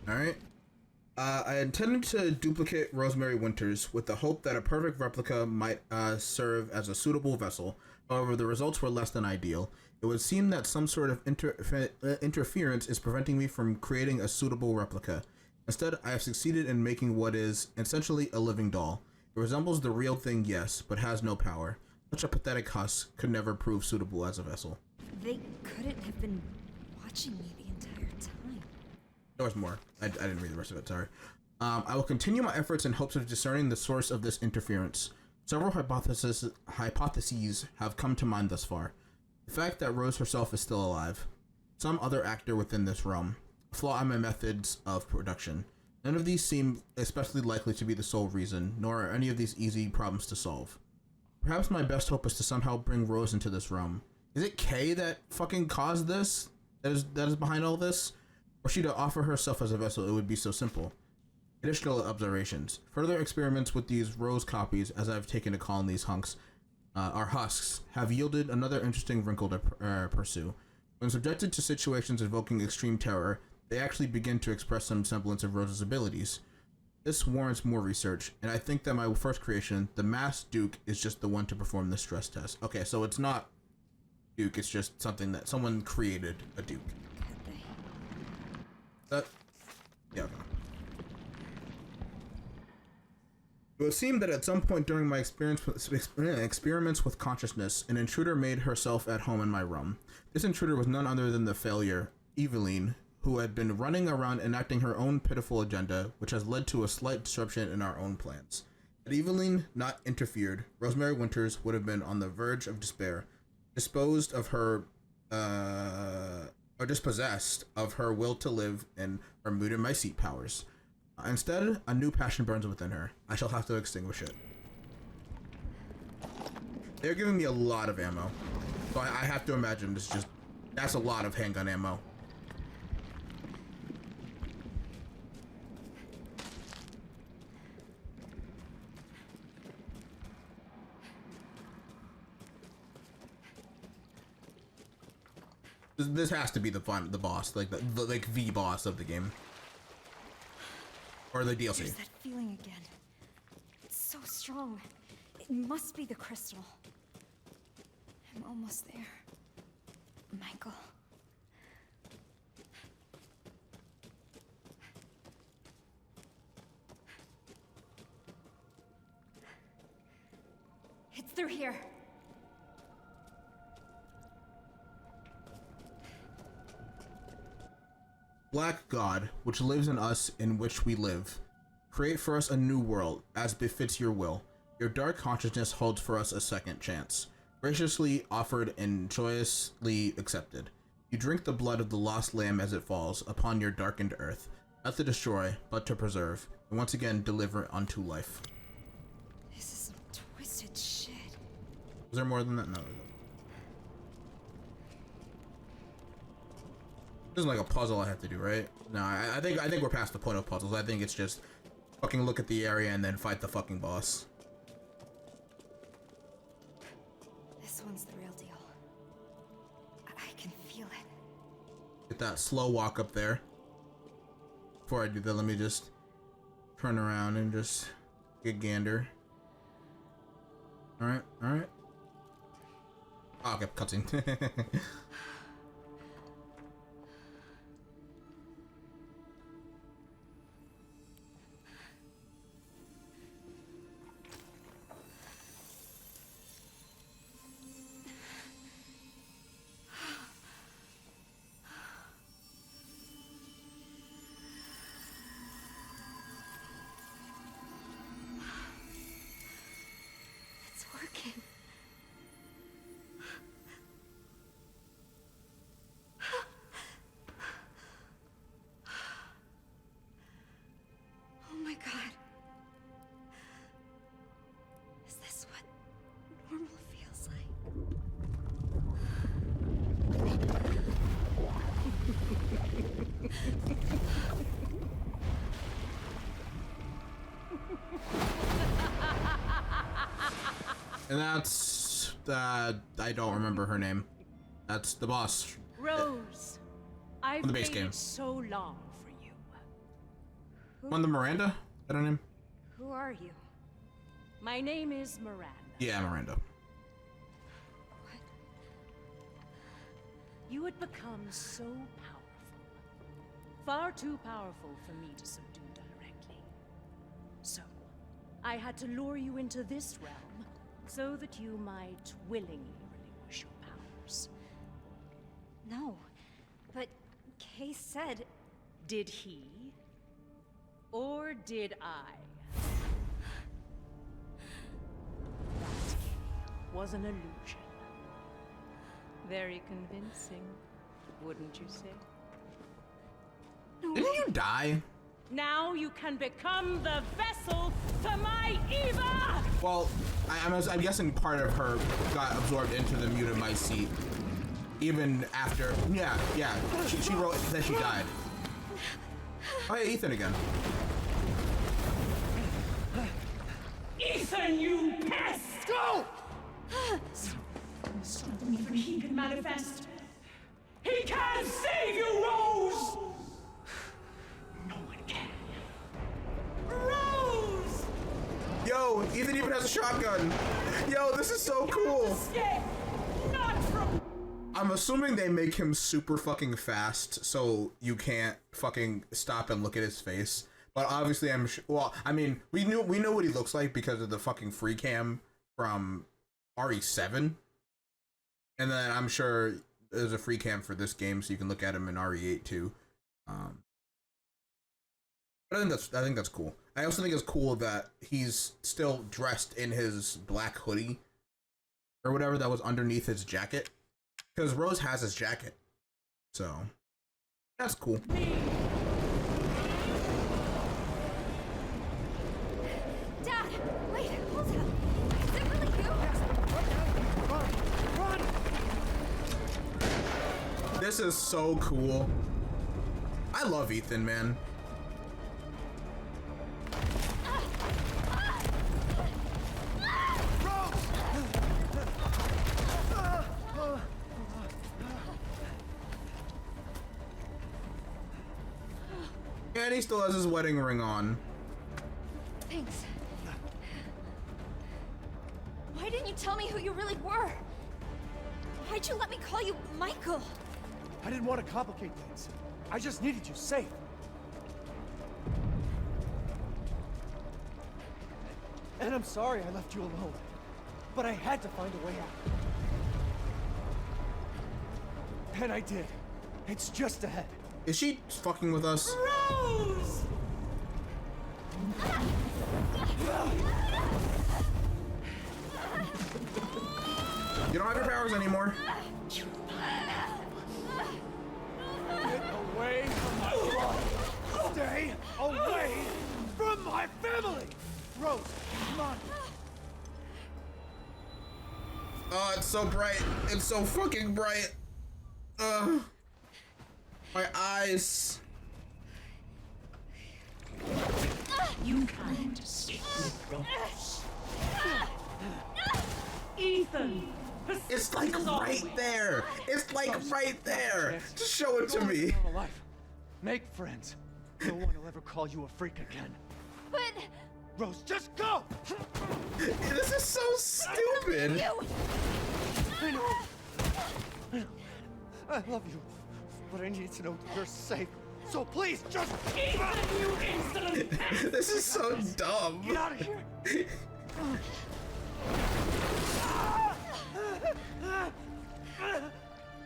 Alright. I intended to duplicate Rosemary Winters with the hope that a perfect replica might serve as a suitable vessel. However, the results were less than ideal. It would seem that some sort of interference is preventing me from creating a suitable replica. Instead, I have succeeded in making what is essentially a living doll. It resembles the real thing, yes, but has no power. Such a pathetic husk could never prove suitable as a vessel. They couldn't have been watching me the entire time. There was more. I didn't read the rest of it, sorry. I will continue my efforts in hopes of discerning the source of this interference. Several hypotheses have come to mind thus far. The fact that Rose herself is still alive. Some other actor within this realm. A flaw in my methods of production. None of these seem especially likely to be the sole reason, nor are any of these easy problems to solve. Perhaps my best hope is to somehow bring Rose into this realm. Is it Kay that fucking caused this? That is behind all this? Were she to offer herself as a vessel, it would be so simple. Additional observations. Further experiments with these Rose copies, as I've taken to calling these husks, have yielded another interesting wrinkle to pursue. When subjected to situations invoking extreme terror, they actually begin to express some semblance of Rose's abilities. This warrants more research, and I think that my first creation, the Masked Duke, is just the one to perform the stress test. Okay, so it's not Duke, it's just something that someone created a Duke. Could they? That, yeah, okay. It would seem that at some point during my experiments with consciousness, an intruder made herself at home in my realm. This intruder was none other than the failure, Eveline, who had been running around enacting her own pitiful agenda, which has led to a slight disruption in our own plans. Had Eveline not interfered, Rosemary Winters would have been on the verge of despair, disposed of her, or dispossessed of her will to live and her mood and my seat powers. Instead, a new passion burns within her. I shall have to extinguish it. They're giving me a lot of ammo, so I have to imagine that's a lot of handgun ammo. This has to be the boss, like the boss of the game. Or the DLC. There's that feeling again. It's so strong. It must be the crystal. I'm almost there. Michael. It's through here. Black God, which lives in us, in which we live, create for us a new world, as befits your will. Your dark consciousness holds for us a second chance, graciously offered and joyously accepted. You drink the blood of the lost lamb as it falls upon your darkened earth, not to destroy, but to preserve, and once again deliver unto life. This is some twisted shit. Is there more than that? No. This isn't like a puzzle I have to do, right? No, I think we're past the point of puzzles. I think it's just fucking look at the area and then fight the fucking boss. This one's the real deal. I can feel it. Get that slow walk up there. Before I do that, let me just turn around and just get gander. Alright, alright. Oh, okay, cutscene. It's working. Oh my God. Is this what normal feels And that's I don't remember her name. That's the boss. Rose, I've the base game. waited so long for you. On the Miranda? Is that her name? Who are you? My name is Miranda. Yeah, Miranda. What? You had become so powerful. Far too powerful for me to subdue directly. So, I had to lure you into this realm so that you might willingly relinquish your powers. No. But Kay said... Did he? Or did I? That was an illusion. Very convincing, wouldn't you say? Didn't you die? Now you can become the vessel for my Eva! Well, I'm guessing part of her got absorbed into the mutant mice seat. Even after, yeah. She wrote that she died. Oh, hey, Ethan again. Ethan, you pest! Go! Even he can manifest. He can't save you, Rose! No one can. Rose! Yo, Ethan even has a shotgun. Yo, this is so cool. Escape! Not from... I'm assuming they make him super fucking fast, so you can't fucking stop and look at his face. But obviously, well, I mean, we know what he looks like because of the fucking free cam from RE7, and then I'm sure there's a free cam for this game, so you can look at him in RE8 too. But I think that's cool. I also think it's cool that he's still dressed in his black hoodie or whatever that was underneath his jacket, because Rose has his jacket, so that's cool. Dad! Wait, hold up! Is it really you? Run! This is so cool. I love Ethan, man. And he still has his wedding ring on. Thanks. Why didn't you tell me who you really were? Why'd you let me call you Michael? I didn't want to complicate things. I just needed you safe. And I'm sorry I left you alone. But I had to find a way out. And I did. It's just ahead. Is she fucking with us? Rose! You don't have your powers anymore. Get away from my blood! Stay away from my family! Rose, come on! Oh, it's so bright. It's so fucking bright. My eyes. You can't escape Rose. Ethan! It's like right there. It's like right there. Just show it to Go on, me. live a life. Make friends. No one will ever call you a freak again. But... Rose, just go! This is so stupid. I know. I love you. But I need to know that you're safe. So please, just... Ethan, you insolent pest! This is so dumb. Get out of here!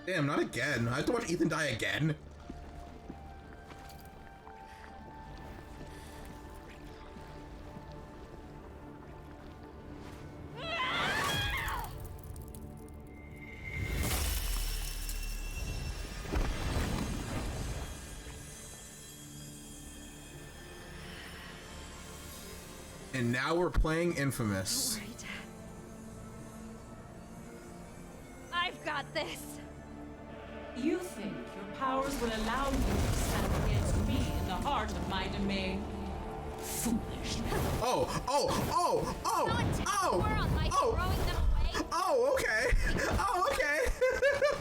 Damn, not again. I have to watch Ethan die again. And now we're playing Infamous. Right. I've got this. You think your powers will allow you to stand against me in the heart of my domain? Foolish. Oh, Not more on my throwing them away. oh, okay. Oh, okay.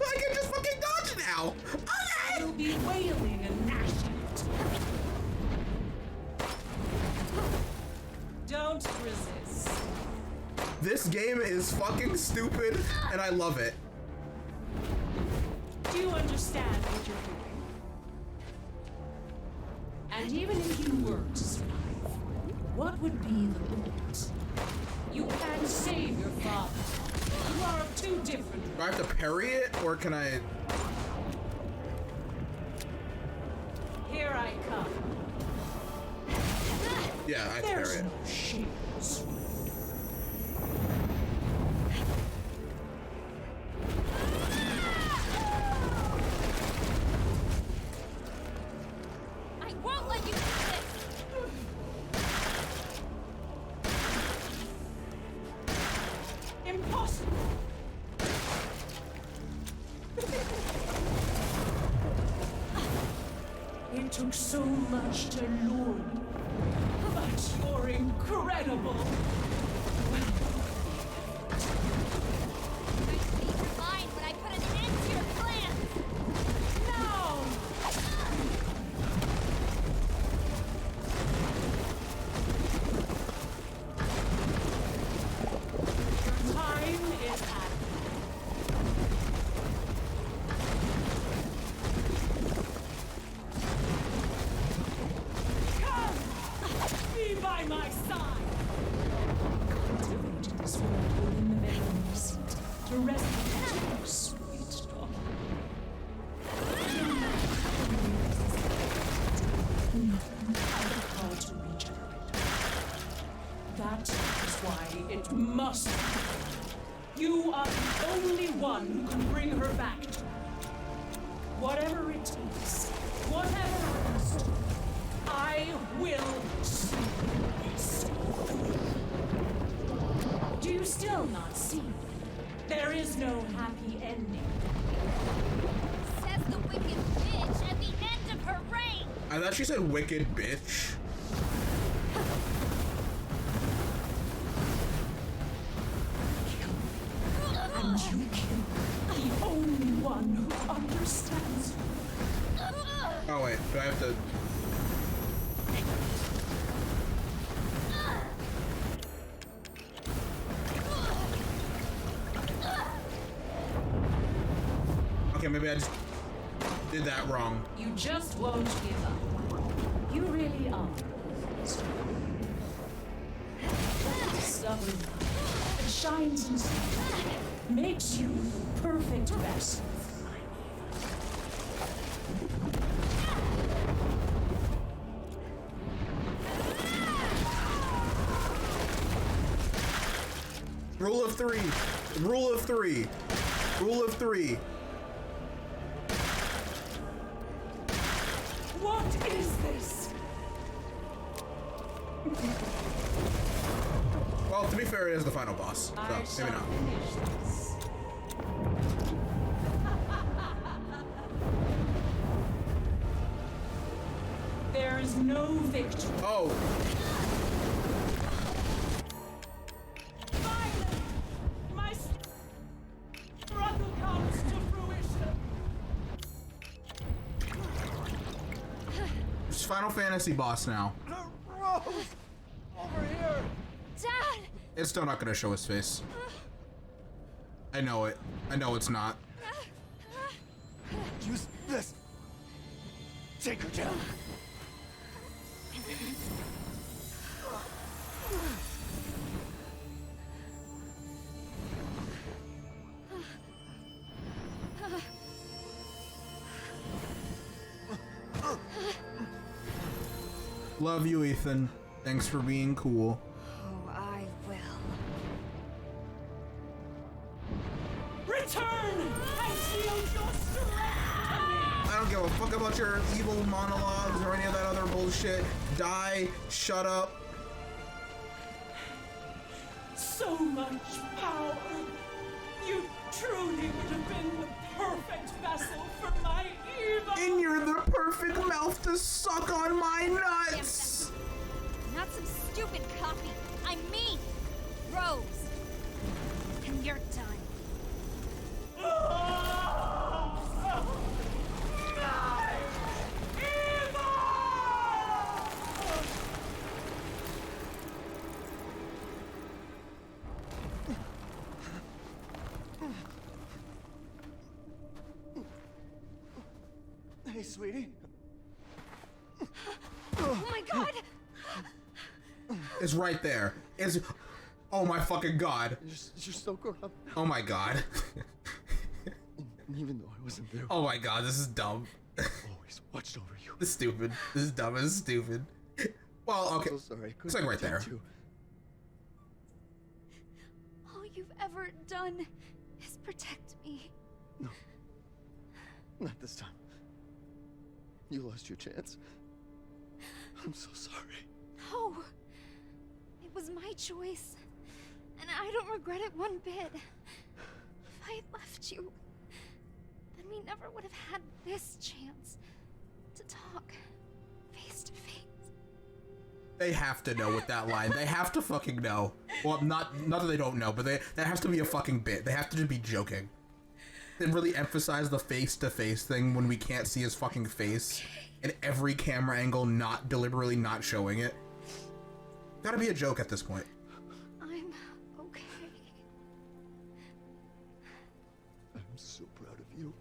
I can just fucking dodge now. Okay. You'll be wailing and gnashing. resist. This game is fucking stupid, and I love it. Do you understand what you're doing? And even if you were to survive, what would be the point? You can't save your father. You are of two different. Do I have to parry it, or can I? Here I come. Yeah, I There's parry it. no shields. I won't let you do this! Impossible. It took so much to lure me, but you're incredible. I see your mind when I put an end to your plans! No! Your time is at. Come! Be by my side! Cultivate this world within the veil of seat to rescue your sweet daughter. Hard to regenerate. That is why it must be. You are the only one who can bring her back to me. Whatever it takes, whatever cost, I will see this. Do you still not see? There is no happy ending. Says the wicked bitch at the end of her reign! I thought she said wicked bitch. And you kill the only one who understands you. Oh wait, do I have to? Okay, maybe I just did that wrong. You just won't give up. You really are. That stubborn light that shines inside you makes you the perfect vessel. Rule of three. Rule of three. Rule of three. What is this? Well, to be fair, it is the final boss, I so shall maybe not. finish this. There is no victory. Oh, Finally, my struggle comes to fruition. it's Final Fantasy boss now. Rose! Over here! Dad! It's still not gonna show his face. I know it. I know it's not. Use this! Take her down! Love you, Ethan. Thanks for being cool. Oh, I will. Return and yield your strength to me. I don't give a fuck about your evil monologues or any of that other bullshit. Die. Shut up. So much power. You truly would have been the perfect vessel for my evil. And you're the perfect mouth to suck on my nuts. Not some stupid copy. I'm me, Rose. And you're done. Hey, sweetie. Oh my god! It's right there. It's. Oh my fucking god. You're so grown up. Oh my god. Even though I wasn't there, Oh my god, this is dumb. I always watched over you. This is stupid. This is dumb. This is stupid. Well, okay. I'm so sorry. I It's couldn't like right there. protect you. All you've ever done is protect me. No. Not this time. You lost your chance. I'm so sorry. No. It was my choice. And I don't regret it one bit. If I had left you, then we never would have had this chance to talk face to face. They have to know with that line. They have to fucking know. Well, not that they don't know, but that has to be a fucking bit. They have to just be joking. They really emphasize the face-to-face thing when we can't see his fucking face in every camera angle, not deliberately not showing it. Gotta be a joke at this point. I'm okay. I'm so proud of you.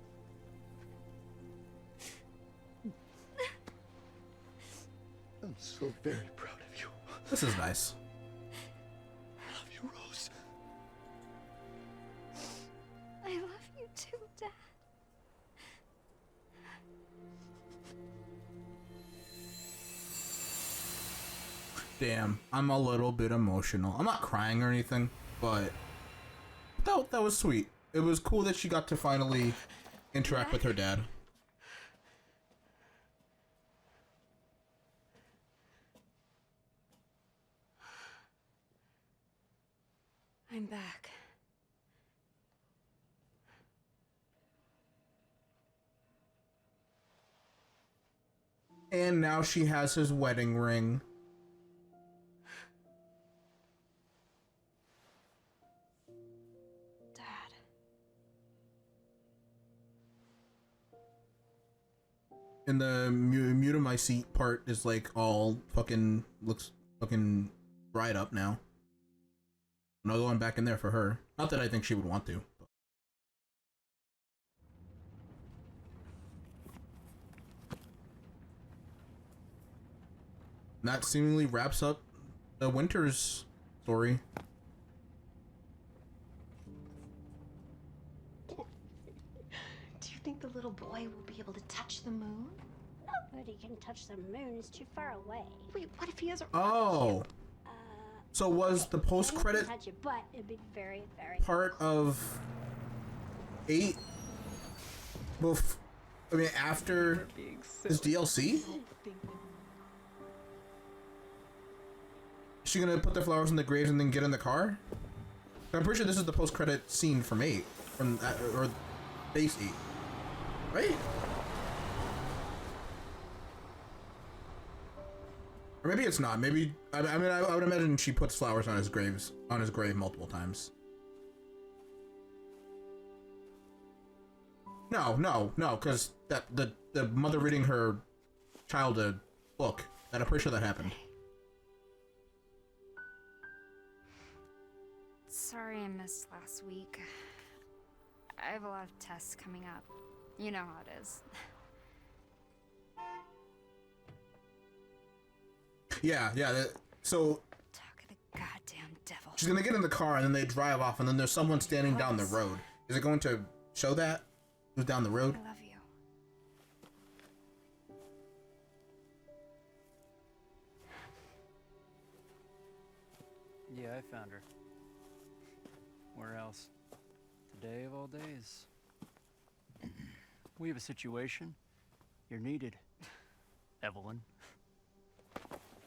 I'm so very proud of you. This is nice. I love you, Rose. I love you too, Dad. Damn, I'm a little bit emotional. I'm not crying or anything, but that was sweet. It was cool that she got to finally interact with her dad. I'm back. And now she has his wedding ring. Dad. And the mute of my seat part is like all fucking looks fucking dried up now. No going back in there for her. Not that I think she would want to. But. That seemingly wraps up the Winter's story. Do you think the little boy will be able to touch the moon? Nobody can touch the moon. It's too far away. Wait, what if he has a Oh. Uh, So was the post-credit touch it, but it'd be very, very part of 8? I mean, after this DLC? Is she gonna put the flowers in the graves and then get in the car? I'm pretty sure this is the post-credit scene from 8, from or base 8, right? Or maybe it's not. Maybe I mean I would imagine she puts flowers on his grave multiple times. No, because the mother reading her child a book. That I'm pretty sure that happened. Sorry I missed last week. I have a lot of tests coming up. You know how it is. Yeah. So Talk of the goddamn devil. she's gonna get in the car and then they drive off and then there's someone standing down the road. Is it going to show that? Who's down the road? I love you. Yeah, I found her. Where else? Today of all days. We have a situation. You're needed, Evelyn.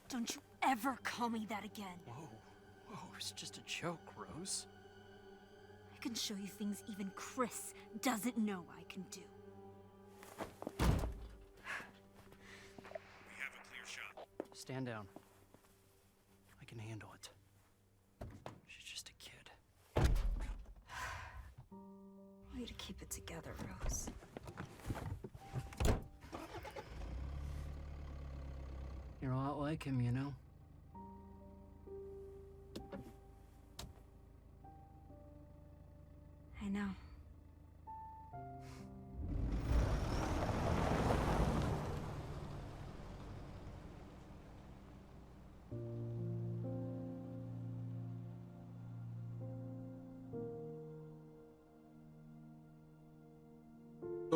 Don't you ever call me that again. Whoa, it's just a joke, Rose. I can show you things even Chris doesn't know I can do. We have a clear shot. Stand down. I can handle it. She's just a kid. Way to keep it together, Rose. You're a lot like him, you know? I know.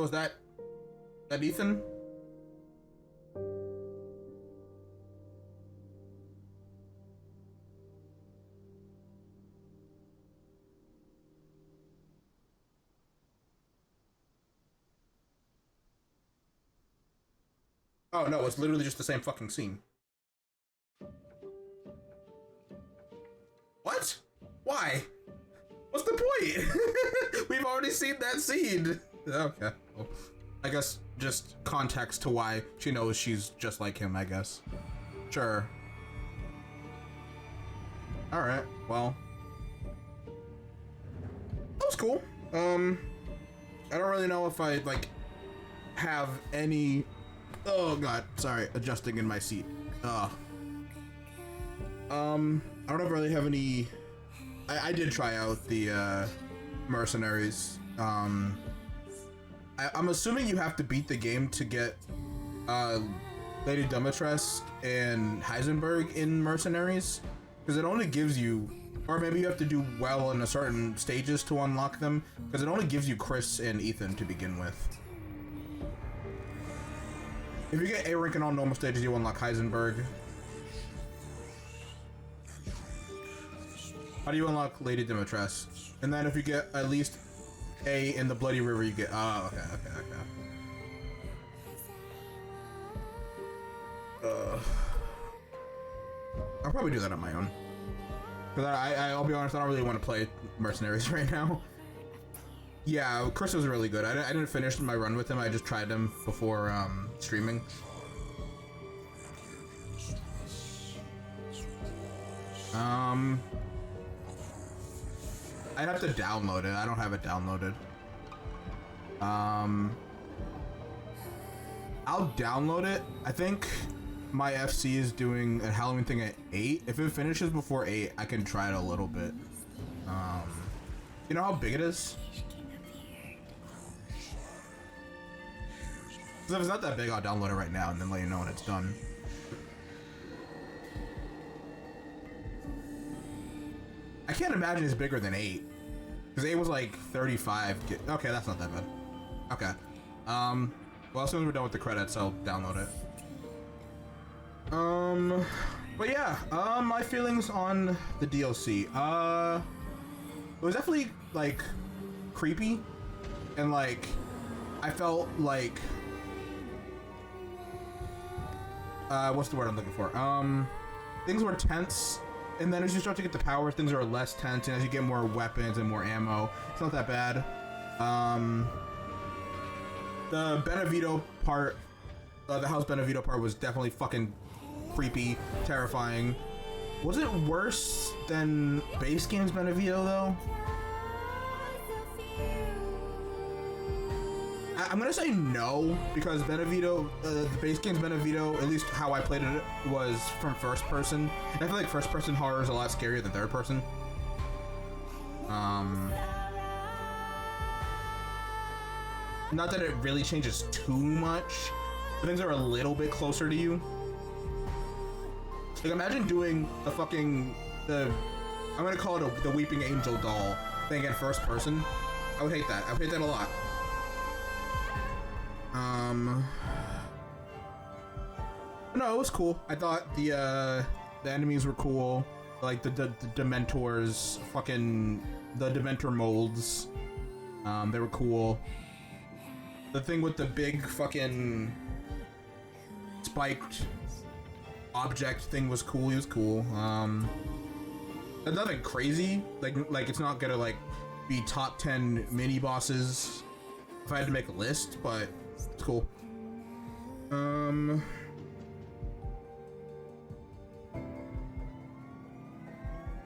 So is that Ethan? Oh no, it's literally just the same fucking scene. What? Why? What's the point? We've already seen that scene. Okay. Well, I guess just context to why she knows she's just like him, I guess. Sure. Alright, well. That was cool. I don't really know if I, like, have any... Oh god, sorry, adjusting in my seat. I don't really have any... I did try out the, Mercenaries. I'm assuming you have to beat the game to get, Lady Dimitrescu and Heisenberg in Mercenaries, because it only gives you... Or maybe you have to do well in a certain stages to unlock them, because it only gives you Chris and Ethan to begin with. If you get A rank in all normal stages, you unlock Heisenberg. How do you unlock Lady Dimitrescu? And then if you get at least A in the Bloody River, you get... Oh, okay. I'll probably do that on my own. Because I'll be honest, I don't really want to play Mercenaries right now. Yeah, Chris was really good. I didn't finish my run with him. I just tried him before streaming. I'd have to download it. I don't have it downloaded. I'll download it. I think my FC is doing a Halloween thing at 8. If it finishes before 8, I can try it a little bit. You know how big it is? If it's not that big, I'll download it right now and then let you know when it's done. I can't imagine it's bigger than 8. Because 8 was like 35. Okay, that's not that bad. Okay. Well, as soon as we're done with the credits, I'll download it. But yeah, my feelings on the DLC. It was definitely, like, creepy. And, like, I felt like... what's the word I'm looking for? Things were tense, and then as you start to get the power, things are less tense, and as you get more weapons and more ammo, it's not that bad. The Benevito part, the House Benevito part was definitely fucking creepy, terrifying. Was it worse than base game's Benevito, though? I'm gonna say no, because Benevito, the base game's Benevito, at least how I played it, was from first person. And I feel like first person horror is a lot scarier than third person. Not that it really changes too much, but things are a little bit closer to you. Like, imagine doing the fucking, I'm gonna call it the Weeping Angel doll thing in first person. I would hate that. I would hate that a lot. No, it was cool. I thought the enemies were cool. Like the Dementors, fucking the Dementor molds. They were cool. The thing with the big fucking spiked object thing was cool. He was cool. Nothing crazy. Like it's not gonna like be top 10 mini bosses if I had to make a list, but it's cool.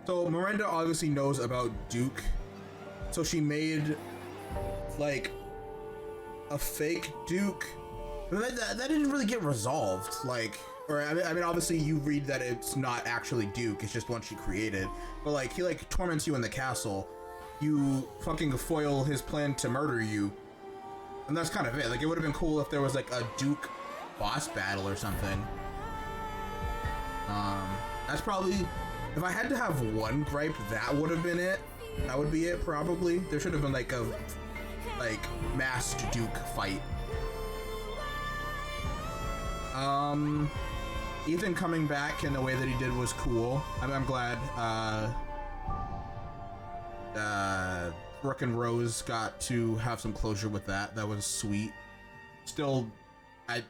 So Miranda obviously knows about Duke, so she made like a fake Duke. But that didn't really get resolved. Like, or I mean, obviously you read that it's not actually Duke; it's just one she created. But like, he like torments you in the castle. You fucking foil his plan to murder you, and that's kind of it. Like, it would have been cool if there was like a Duke boss battle or something. That's probably, if I had to have one gripe, that would have been it. That would be it, probably. There should have been like a like masked Duke fight. Ethan coming back in the way that he did was cool. I'm glad Brooke and Rose got to have some closure with that. That was sweet. Still, I'm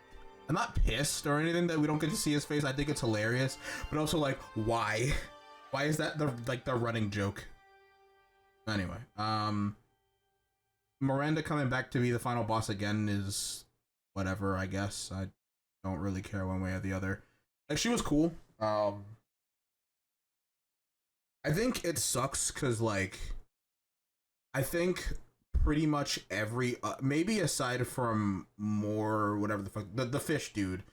not pissed or anything that we don't get to see his face. I think it's hilarious, but also like, why? Why is that the running joke? Anyway, Miranda coming back to be the final boss again is whatever, I guess. I don't really care one way or the other. Like, she was cool. I think it sucks because, like, I think pretty much every, maybe aside from more, whatever the fuck, the fish dude,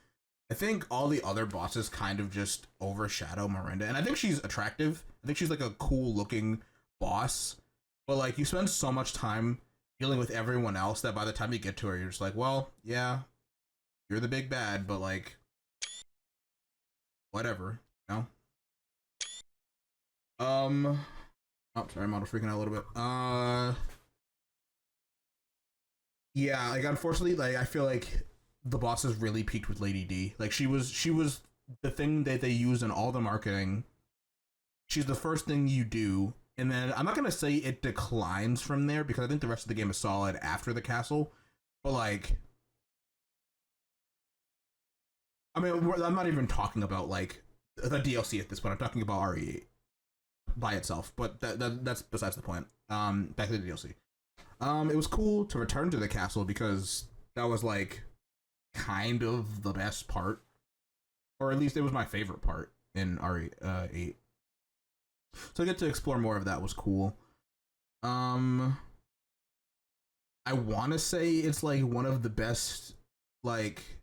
I think all the other bosses kind of just overshadow Miranda. And I think she's attractive. I think she's, like, a cool-looking boss. But, like, you spend so much time dealing with everyone else that by the time you get to her, you're just like, well, yeah, you're the big bad, but, like, whatever, you know? Oh, sorry, I'm auto freaking out a little bit. Yeah, like, unfortunately, like, I feel like the bosses really peaked with Lady D. Like, she was the thing that they use in all the marketing. She's the first thing you do, and then I'm not gonna say it declines from there because I think the rest of the game is solid after the castle, but, like, I mean, I'm not even talking about, like, the DLC at this point. I'm talking about RE8 by itself, but that's besides the point. Back to the DLC. It was cool to return to the castle because that was, like, kind of the best part, or at least it was my favorite part in RE8. So I get to explore more of that was cool. I want to say it's, like, one of the best, like,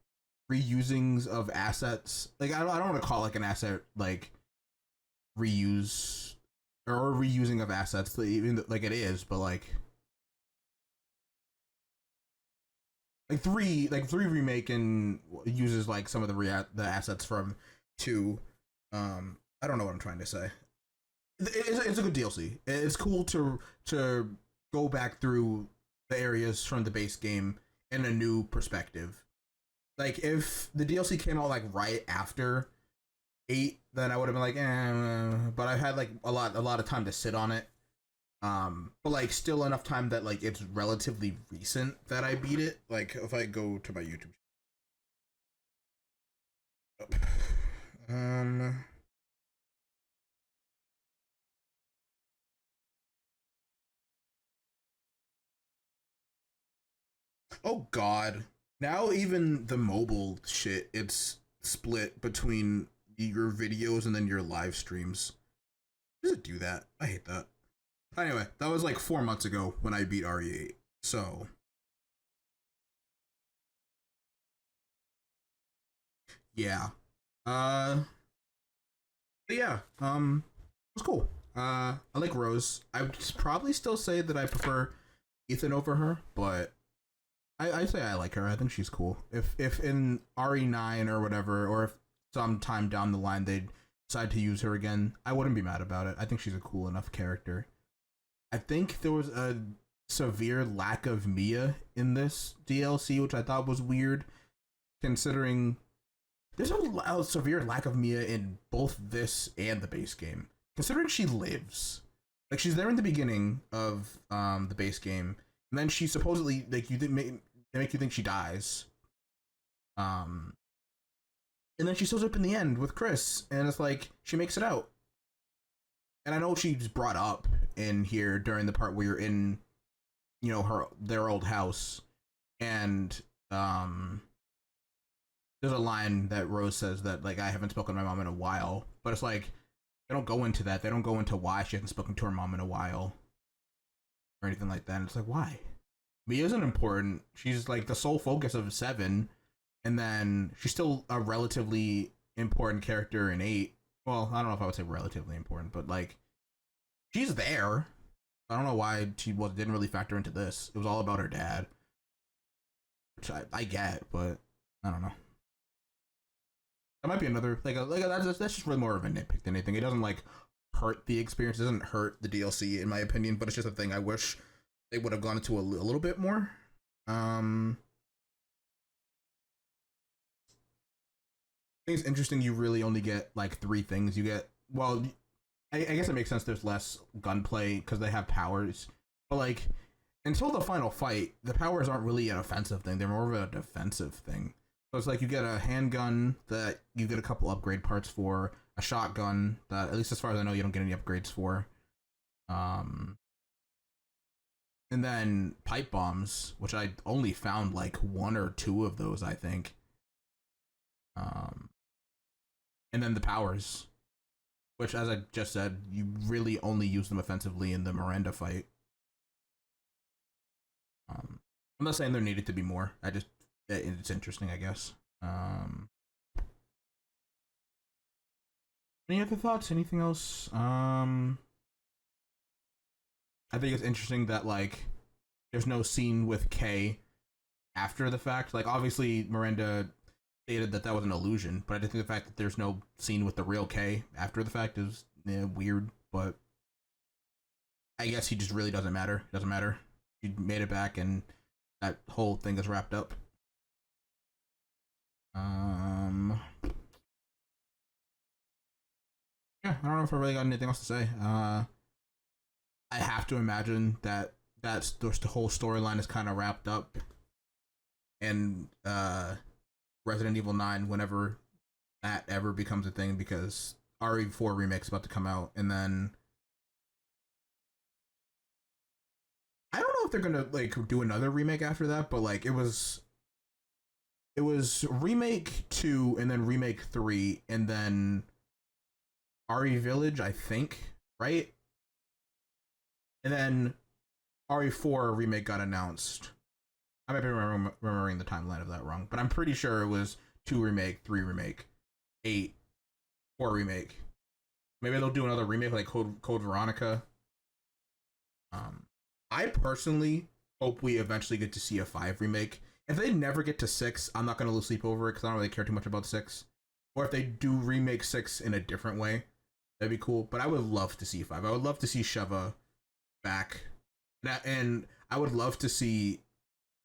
reusings of assets. Like, I don't want to call it, like, an asset, like, reuse or reusing of assets, even like it is, but like 3 remake and uses, like, some of the assets from 2. I don't know what I'm trying to say. It's a good DLC. It's cool to go back through the areas from the base game in a new perspective. Like, if the DLC came out, like, right after 8, then I would have been like, but I've had, like, a lot of time to sit on it. But, like, still enough time that, like, it's relatively recent that I beat it. Like, if I go to my YouTube. Oh God. Now even the mobile shit, it's split between your videos and then your live streams. Does it do that? I hate that. Anyway, that was like 4 months ago when I beat RE8. So yeah. But yeah, it was cool. I like Rose. I would probably still say that I prefer Ethan over her, but I say I like her. I think she's cool. If in RE9 or whatever, or if sometime down the line they'd decide to use her again, I wouldn't be mad about it. I think she's a cool enough character. I think there was a severe lack of Mia in this DLC, which I thought was weird, considering there's a severe lack of Mia in both this and the base game. Considering she lives, like, she's there in the beginning of the base game, and then she supposedly, like, they make you think she dies, and then she shows up in the end with Chris, and it's like she makes it out. And I know she's brought up in here during the part where you're in, you know, their old house, and there's a line that Rose says that, like, I haven't spoken to my mom in a while, but it's like they don't go into that. They don't go into why she hasn't spoken to her mom in a while or anything like that. And it's like, why? Mia isn't important. She's, like, the sole focus of 7, and then she's still a relatively important character in 8. Well, I don't know if I would say relatively important, but, like, she's there. I don't know why she didn't really factor into this. It was all about her dad, which I get, but I don't know. That might be another, like that's just really more of a nitpick than anything. It doesn't, like, hurt the experience. It doesn't hurt the DLC, in my opinion, but it's just a thing I wish they would have gone into a little bit more. I think it's interesting you really only get like 3 things. You get, well, I guess it makes sense there's less gunplay because they have powers, but like until the final fight, the powers aren't really an offensive thing, they're more of a defensive thing. So it's like you get a handgun that you get a couple upgrade parts for, a shotgun that, at least as far as I know, you don't get any upgrades for, and then pipe bombs, which I only found like 1 or 2 of those, I think. And then the powers, which, as I just said, you really only use them offensively in the Miranda fight. I'm not saying there needed to be more. It's interesting, I guess. Any other thoughts? Anything else? I think it's interesting that like there's no scene with Kay after the fact. Like obviously Miranda stated that was an illusion, but I think the fact that there's no scene with the real Kay after the fact is weird. But I guess he just really doesn't matter. It doesn't matter. He made it back, and that whole thing is wrapped up. Yeah, I don't know if I really got anything else to say. I have to imagine that the whole storyline is kind of wrapped up, and Resident Evil 9, whenever that ever becomes a thing, because RE4 remake's about to come out, and then I don't know if they're gonna like do another remake after that, but like it was remake 2 and then remake 3 and then RE Village, I think, right? And then RE4 remake got announced. I might be remembering the timeline of that wrong, but I'm pretty sure it was 2 remake, 3 remake, 8, 4 remake. Maybe they'll do another remake like Code Veronica. I personally hope we eventually get to see a 5 remake. If they never get to 6, I'm not going to lose sleep over it because I don't really care too much about 6. Or if they do remake 6 in a different way, that'd be cool. But I would love to see 5. I would love to see Sheva back. And I would love to see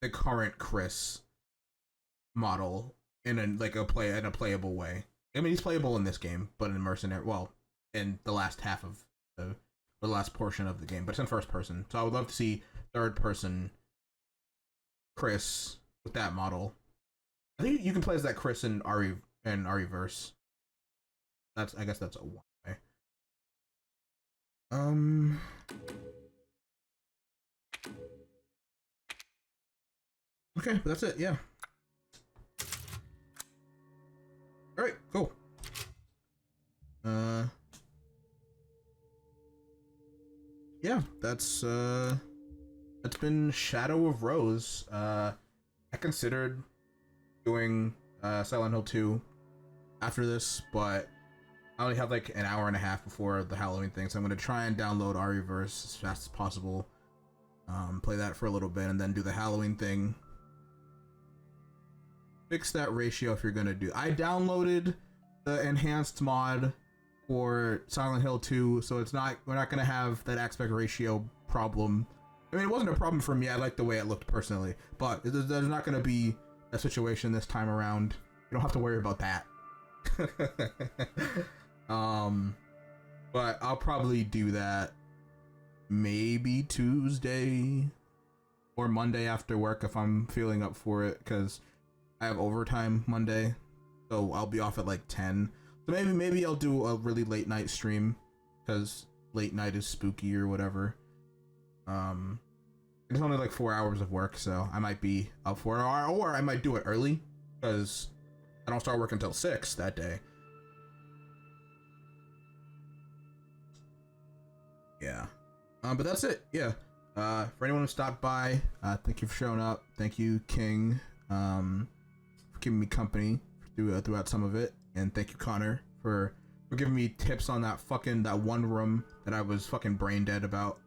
the current Chris model in a playable way. I mean, he's playable in this game, but in mercenary, well, in the last half of the last portion of the game, but it's in first person. So I would love to see third person Chris with that model. I think you can play as that Chris in RE-verse. I guess that's a one way. Okay, but that's it, yeah. Alright, cool. Yeah, that's been Shadow of Rose. I considered doing Silent Hill 2 after this, but I only have like an hour and a half before the Halloween thing, so I'm gonna try and download RE-verse as fast as possible. Play that for a little bit and then do the Halloween thing. Fix that ratio if you're gonna do. I downloaded the enhanced mod for Silent Hill 2, so we're not gonna have that aspect ratio problem. I mean, it wasn't a problem for me. I like the way it looked personally, but there's not gonna be a situation this time around. You don't have to worry about that. But I'll probably do that maybe Tuesday or Monday after work if I'm feeling up for it, because I have overtime Monday, so I'll be off at like 10. So maybe I'll do a really late night stream, because late night is spooky or whatever. It's only like 4 hours of work, so I might be up for it, or I might do it early, because I don't start work until 6 that day. Yeah. But that's it. Yeah. For anyone who stopped by, thank you for showing up. Thank you, King, for keeping me company throughout some of it, and thank you, Connor, for giving me tips on that one room that I was fucking brain dead about.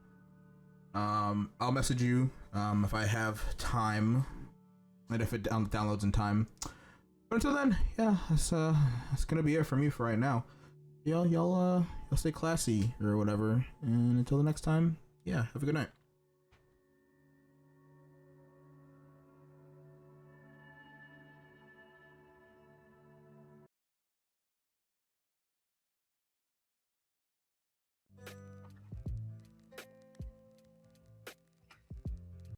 I'll message you if I have time, and if it downloads in time. But until then, yeah, that's gonna be it for me for right now. Y'all stay classy or whatever, and until the next time, yeah, have a good night.